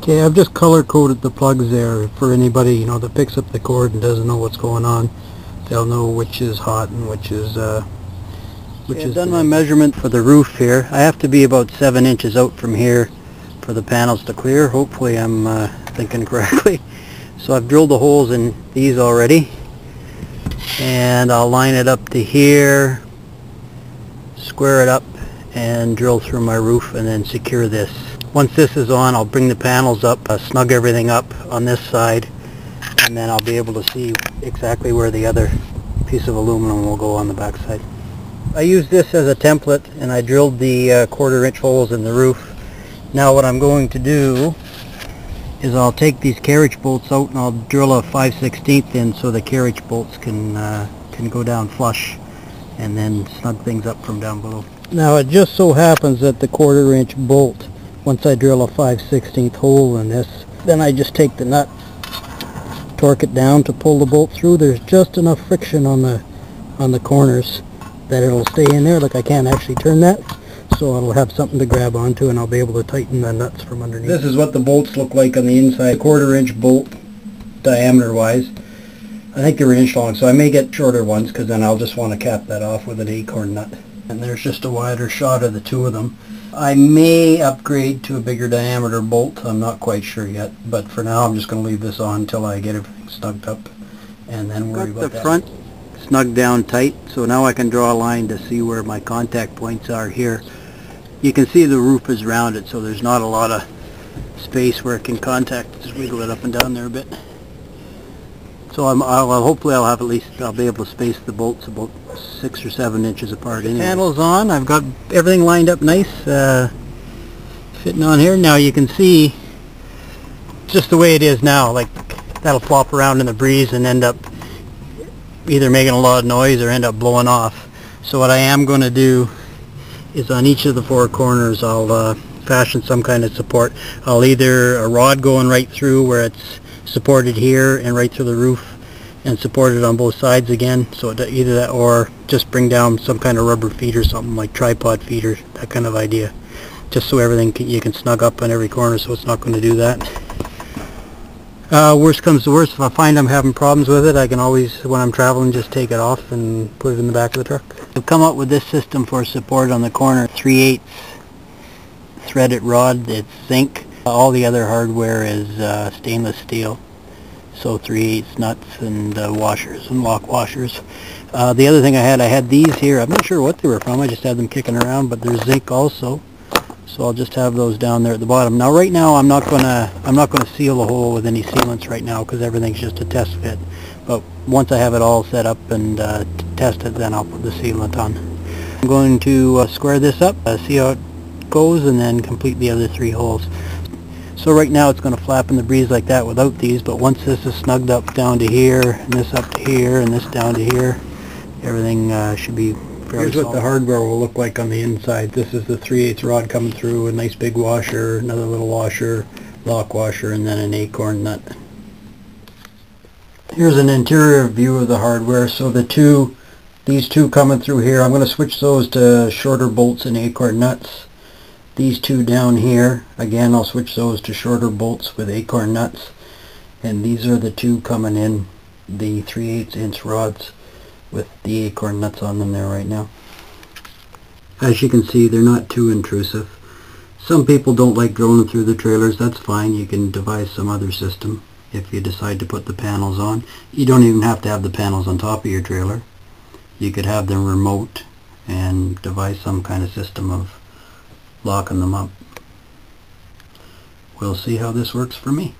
Okay, I've just color coded the plugs there for anybody, you know, that picks up the cord and doesn't know what's going on. They'll know which is hot and which is I've done my measurement for the roof here. I have to be about 7 inches out from here for the panels to clear. Hopefully I'm thinking correctly. So I've drilled the holes in these already, and I'll line it up to here, square it up, and drill through my roof and then secure this. Once this is on, I'll bring the panels up, snug everything up on this side, and then I'll be able to see exactly where the other piece of aluminum will go on the back side. I used this as a template, and I drilled the 1/4 inch holes in the roof. Now what I'm going to do is I'll take these carriage bolts out and I'll drill a 5/16 in so the carriage bolts can go down flush, and then snug things up from down below. Now it just so happens that the 1/4 inch bolt, once I drill a 5/16 hole in this, then I just take the nut, torque it down to pull the bolt through. There's just enough friction on the corners that it'll stay in there. Like, I can't actually turn that, so I'll have something to grab onto and I'll be able to tighten the nuts from underneath. This is what the bolts look like on the inside. 1/4 inch bolt diameter wise. I think they're an inch long, so I may get shorter ones because then I'll just want to cap that off with an acorn nut. And there's just a wider shot of the two of them. I may upgrade to a bigger diameter bolt. I'm not quite sure yet, but for now I'm just going to leave this on until I get everything snugged up and then worry about that. The front snugged down tight, so now I can draw a line to see where my contact points are here. You can see the roof is rounded, so there's not a lot of space where it can contact. Just wiggle it up and down there a bit. So hopefully I'll be able to space the bolts about 6 or 7 inches apart. Anyway. Panels on. I've got everything lined up nice, fitting on here. Now you can see just the way it is now. Like, that'll flop around in the breeze and end up either making a lot of noise or end up blowing off. So what I am going to do is on each of the 4 corners I'll fashion some kind of support. I'll either a rod going right through where it's supported here and right through the roof and supported on both sides again, so either that or just bring down some kind of rubber feet or something like tripod feeder, that kind of idea, just so everything you can snug up on every corner so it's not going to do that. Worst comes to worst, if I find I'm having problems with it, I can always, when I'm traveling, just take it off and put it in the back of the truck. I've come up with this system for support on the corner, 3/8 threaded rod. It's zinc. All the other hardware is stainless steel, so 3/8 nuts and washers and lock washers. The other thing I had these here. I'm not sure what they were from. I just had them kicking around, but they're zinc also. So I'll just have those down there at the bottom. Now right now I'm not gonna seal the hole with any sealants right now because everything's just a test fit. But once I have it all set up and tested, then I'll put the sealant on. I'm going to square this up, see how it goes, and then complete the other 3 holes. So right now it's going to flap in the breeze like that without these, but once this is snugged up down to here, and this up to here, and this down to here, everything should be fairly solid. Here's what the hardware will look like on the inside. This is the 3/8 rod coming through, a nice big washer, another little washer, lock washer, and then an acorn nut. Here's an interior view of the hardware. So these two coming through here, I'm going to switch those to shorter bolts and acorn nuts. These 2 down here, again I'll switch those to shorter bolts with acorn nuts. And these are the 2 coming in, the 3/8 inch rods with the acorn nuts on them there right now. As you can see, they're not too intrusive. Some people don't like drilling through the trailers. That's fine. You can devise some other system if you decide to put the panels on. You don't even have to have the panels on top of your trailer. You could have them remote and devise some kind of system of locking them up. We'll see how this works for me.